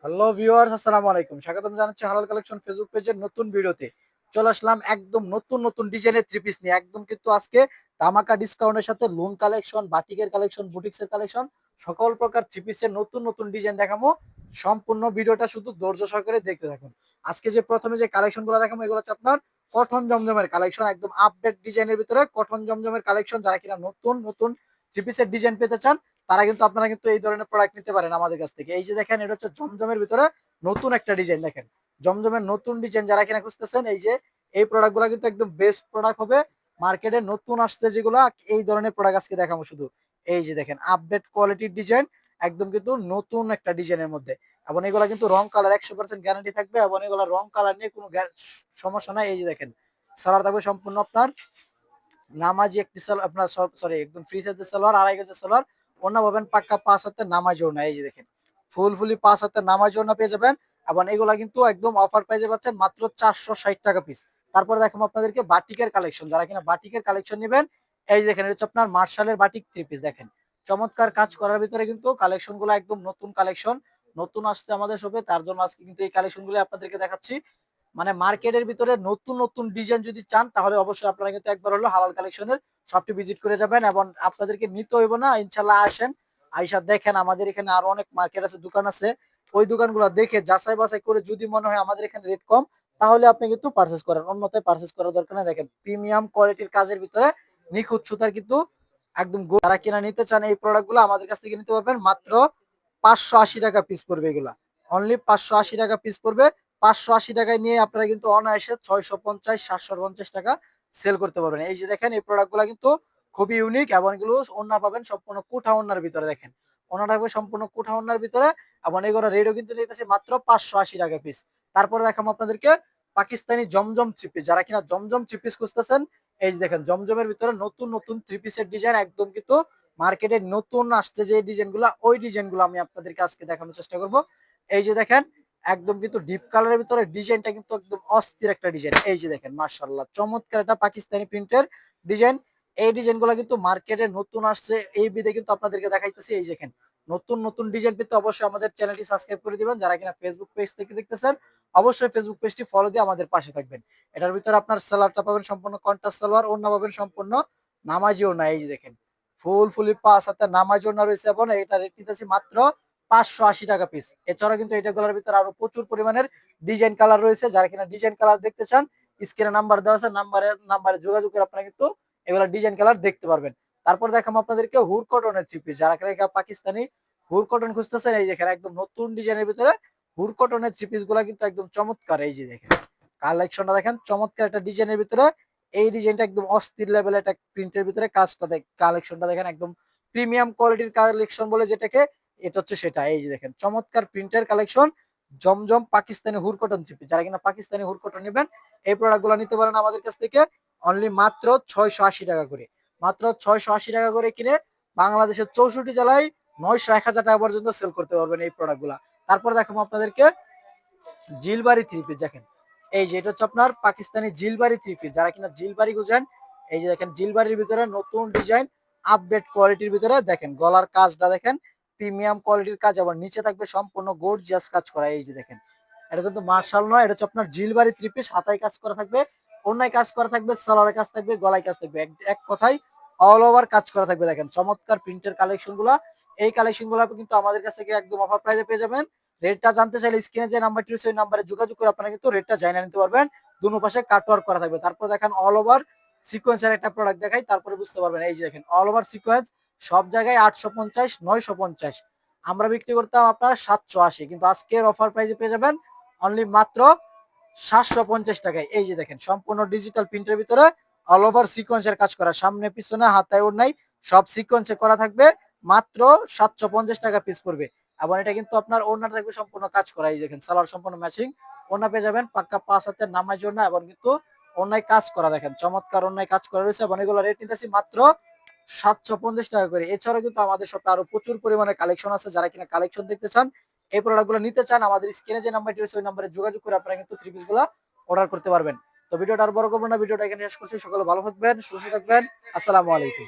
Hello viewers, আসসালামু আলাইকুম। স্বাগতম জানাচ্ছি হালাল কালেকশন ফেসবুক পেজের নতুন ভিডিওতে। চলে আসলাম একদম নতুন নতুন ডিজাইনের থ্রি পিস নিয়ে। একদম কিন্তু আজকে ধামাকা ডিসকাউন্টের সাথে লুন কালেকশন, বাটিকের কালেকশন, বুটিক্সের কালেকশন, সকল প্রকার থ্রি পিসের নতুন নতুন ডিজাইন দেখাবো। সম্পূর্ণ ভিডিওটা শুধু ধৈর্য সহকারে দেখতে থাকুন। আজকে যে প্রথমে যে কালেকশনগুলো দেখাবো এগুলো হচ্ছে আপনার কটন জমজমের কালেকশন, একদম আপডেট ডিজাইনের ভিতরে কটন জমজমের কালেকশন। যারা কিনা নতুন নতুন থ্রি পিসের ডিজাইন পেতে চান তারা কিন্তু আপনারা কিন্তু এই ধরনের প্রোডাক্ট নিতে পারেন আমাদের কাছ থেকে। এই যে দেখেন, এটা হচ্ছে জমজমের ভিতরে নতুন একটা ডিজাইন। দেখেন, জমজমের নতুন ডিজাইন যারা কিনা খুঁজতেছেন, এই যে এই প্রোডাক্টগুলো কিন্তু একদম বেস্ট প্রোডাক্ট হবে। মার্কেটে নতুন আসছে যেগুলো, এই ধরনের প্রোডাক্ট আজকে দেখাবো শুধু। এই যে দেখেন, আপডেট কোয়ালিটির ডিজাইন, একদম কিন্তু নতুন একটা ডিজাইনের মধ্যে। এবং এগুলা কিন্তু রং কালার 100% গ্যারান্টি থাকবে, এবং এগুলা রং কালার নিয়ে কোনো সমস্যা নাই। এই যে দেখেন, সালোয়ার থাকবে সম্পূর্ণ আপনার নামাজি একটি সালোয়ার, আপনার সরি একদম ফ্রি সাইজের সালোয়ার, আড়াই গজের সালোয়ার। ওড়না পাবেন পাক্কা 5 হাতের নামাজি ওড়না। এই যে দেখেন, ফুলি 5 হাতের নামাজি ওড়না পেয়ে যাবেন। এবং এগুলা কিন্তু একদম অফার প্রাইসে পাচ্ছেন মাত্র 460 টাকা পিস। তারপরে দেখাবো আপনাদেরকে বাটিকের কালেকশন। যারা কিনা বাটিকের কালেকশন নেবেন, এই যে দেখেন, এটা হচ্ছে আপনার মার্শালের বাটিক থ্রি পিস। দেখেন, চমৎকার কাজ করার ভিতরে কিন্তু কালেকশন গুলো একদম নতুন কালেকশন, নতুন আসছে আমাদের শপে। তার জন্য আজকে কিন্তু এই কালেকশন গুলো আপনাদেরকে দেখাচ্ছি। মানে মার্কেটের ভিতরে নতুন নতুন ডিজাইন যদি চান, তাহলে অবশ্যই আপনারা কিন্তু একবার হলো হালাল কালেকশনের শপটি ভিজিট করে যাবেন। এবং আপনাদেরকে নিতে হইব না, ইনশাল্লাহ আসেন, আইসা দেখেন। আমাদের এখানে আরো অনেক মার্কেট আছে, দোকান আছে। ওই দোকানগুলো দেখে যাচাই বাছাই করে যদি মনে হয় আমাদের এখানে রেট কম, তাহলে আপনি কিন্তু পারচেস করেন, অন্যথায় পারচেস করার দরকার নেই। দেখেন, প্রিমিয়াম কোয়ালিটির কাজের ভিতরে নিখুঁত সুতার কিন্তু একদম যারা কিনা নিতে চান এই প্রোডাক্ট গুলো আমাদের কাছ থেকে নিতে পারবেন মাত্র 580 টাকা পিস পড়বে। এগুলা অনলি 580 টাকা পিস পড়বে। 580 টাকায় নিয়ে আপনারা কিন্তু অনায়াসে 650 750 টাকা সেল করতে পারবেন। এই যে দেখেন, এই প্রোডাক্টগুলো কিন্তু খুবই ইউনিক, এবং এগুলো ওন্না পাবেন সম্পূর্ণ কুঠা ওন্নার ভিতরে। দেখেন, ওন্না থাকবে সম্পূর্ণ কুঠা ওন্নার ভিতরে, এবং এগুলো রেটও কিন্তু নিতেছে মাত্র 580 টাকা পিস। তারপরে দেখাবো আপনাদেরকে পাকিস্তানি জমজম থ্রি পিস। যারা কিনা জমজম থ্রি পিস খুঁজতেছেন, এই যে দেখেন, জমজমের ভিতরে নতুন নতুন থ্রি পিসের ডিজাইন, একদম কিন্তু মার্কেটে নতুন আসছে যে ডিজাইনগুলো, ওই ডিজাইনগুলো আমি আপনাদেরকে আজকে দেখানোর চেষ্টা করব। এই যে দেখেন, একদম কিন্তু ডিপ কালারের ভিতরে ডিজাইনটা কিন্তু একদম অস্থির একটা ডিজাইন। এই যে দেখেন, মাশাআল্লাহ, চমৎকার একটা পাকিস্তানি প্রিন্টের ডিজাইন। এই ডিজাইনগুলো কিন্তু মার্কেটে নতুন আসছে, এই বিধে কিন্তু আপনাদেরকে দেখাইতেছি। এই দেখেন, নতুন নতুন ডিজাইন পেতে অবশ্যই আমাদের চ্যানেলটি সাবস্ক্রাইব করে দিবেন। যারা কিনা ফেসবুক পেজ থেকে দেখতেছেন, অবশ্যই ফেসবুক পেজটি ফলো দিয়ে আমাদের পাশে থাকবেন। এটার ভিতরে আপনার সালোয়ারটা পাবেন সম্পূর্ণ কন্ট্রাস্ট সালোয়ার, ওড়না পাবেন সম্পূর্ণ নামাজি ওড়না। এই যে দেখেন, ফুলি 5 হাতে নামাজি ওড়না রয়েছে, এবং এটা রেট নিতেছি মাত্র 580 টাকা পিস। এছাড়া কিন্তু এটাগুলোর ভিতরে আরো প্রচুর পরিমাণের ডিজাইন কালার রয়েছে। যারা কিনা ডিজাইন কালার দেখতে চান, স্ক্রিনে নাম্বার দেওয়া আছে, নাম্বারে যোগাযোগ করে আপনারা কিন্তু এগুলা ডিজাইন কালার দেখতে পারবেন। তারপর দেখাবো আপনাদেরকে হুর কটনের থ্রি পিস। যারা কিনা পাকিস্তানি হুর কটন খুঁজতেছেন, এই দেখেন, একদম নতুন ডিজাইনের ভিতরে হুর কটনের থ্রি পিস গুলা কিন্তু একদম চমৎকার। এই যে দেখেন, কালেকশনটা দেখেন, চমৎকার একটা ডিজাইনের ভিতরে। এই ডিজাইনটা একদম অস্থির লেভেলের একটা প্রিন্টের ভিতরে কাজটা কালেকশনটা দেখেন, একদম প্রিমিয়াম কোয়ালিটির কালেকশন বলে যেটাকে, এটা হচ্ছে সেটা। এই যে দেখেন, চমৎকার প্রিন্টের কালেকশন, জমজম পাকিস্তানি হুর কটন থ্রি পিস। যারা কিনা পাকিস্তানি হুর কটন নেবেন, এই প্রোডাক্ট গুলো নিতে পারেন আমাদের কাছ থেকে অনলি মাত্র 680 টাকা করে। মাত্র 680 টাকা করে কিনে বাংলাদেশের 64 জেলায় 900 1000 টাকা পর্যন্ত সেল করতে পারবেন এই প্রোডাক্ট গুলা। তারপর দেখাবো আপনাদেরকে জিলবাড়ি থ্রি পিস। দেখেন, এই যে এটা হচ্ছে আপনার পাকিস্তানি জিলবাড়ি থ্রি পিস। যারা কিনা জিলবাড়ি খুঁজেন, এই যে দেখেন, জিলবাড়ির ভিতরে নতুন ডিজাইন, আপডেট কোয়ালিটির ভিতরে। দেখেন, গলার কাজটা দেখেন, প্রিমিয়াম কোয়ালিটির কাজ, আবার নিচে থাকবে সম্পূর্ণ গর্জিয়াস কাজ করা। এই যে দেখেন, এটা কিন্তু মার্শাল নয়, এটা হচ্ছে আপনার জিলবাড়ি থ্রি পিস। হাতায় কাজ করা থাকবে, অন্যায় কাজ করা থাকবে, সালোয়ারের কাজ থাকবে, গলায় কাজ থাকবে, এক কথায় অল ওভার কাজ করা থাকবে। দেখেন, চমৎকার প্রিন্টের কালেকশন গুলা। এই কালেকশন গুলা কিন্তু আমাদের কাছ থেকে একদম অফার প্রাইসে পেয়ে যাবেন। রেটটা জানতে চাইলে স্ক্রিনে যে নাম্বারটি রয়েছে ওই নাম্বারে যোগাযোগ করে আপনারা কিন্তু রেটটা জানা নিতে পারবেন। দুনো পাশে কাটওয়ার্ক করা থাকবে। তারপর দেখেন, অল ওভার সিকোয়েন্সের একটা প্রোডাক্ট দেখাই, তারপরে বুঝতে পারবেন। এই যে দেখেন, অল ওভার সিকোয়েন্স, সব জায়গায় 850 950, আমরা বিক্রি করতাম আপনার 780, কিন্তু আজকের অফার প্রাইসে পেয়ে যাবেন অনলি মাত্র 750 টাকায়। এই যে দেখেন, সম্পূর্ণ ডিজিটাল প্রিন্টের ভিতরে অল ওভার সিকোয়েন্সের কাজ করা, সামনে পিছনে হাতায় ওড়নাই সব সিকোয়েন্সে করা থাকবে। মাত্র 750 টাকা পিস পড়বে। এবং এটা কিন্তু আপনার ওড়না থাকবে সম্পূর্ণ কাজ করা। এই দেখেন, সালোয়ার সম্পূর্ণ ম্যাচিং, ওড়না পেয়ে যাবেন পাক্কা 5 হাতের নামাজ ওড়না, এবং কিন্তু ওড়নায় কাজ করা। দেখেন, চমৎকার ওড়নায় কাজ করা রয়েছে, এবং এগুলো রেট নিতেছি মাত্র 750 টাকা করে। এছাড়াও কিন্তু আমাদের শপে আরো প্রচুর পরিমাণে কালেকশন আছে। যারা কিনা কালেকশন দেখতে চান, এই প্রোডাক্ট গুলো নিতে চান, আমাদের স্ক্রিনে যে নাম্বারটি রয়েছে ওই নাম্বারে যোগাযোগ করে আপনারা কিন্তু থ্রি পিস গুলা অর্ডার করতে পারবেন। তো ভিডিওটা আর বড় করবো না, ভিডিওটা এখানে শেষ করছি। সকলে ভালো থাকবেন, সুস্থ থাকবেন। আসসালামু আলাইকুম।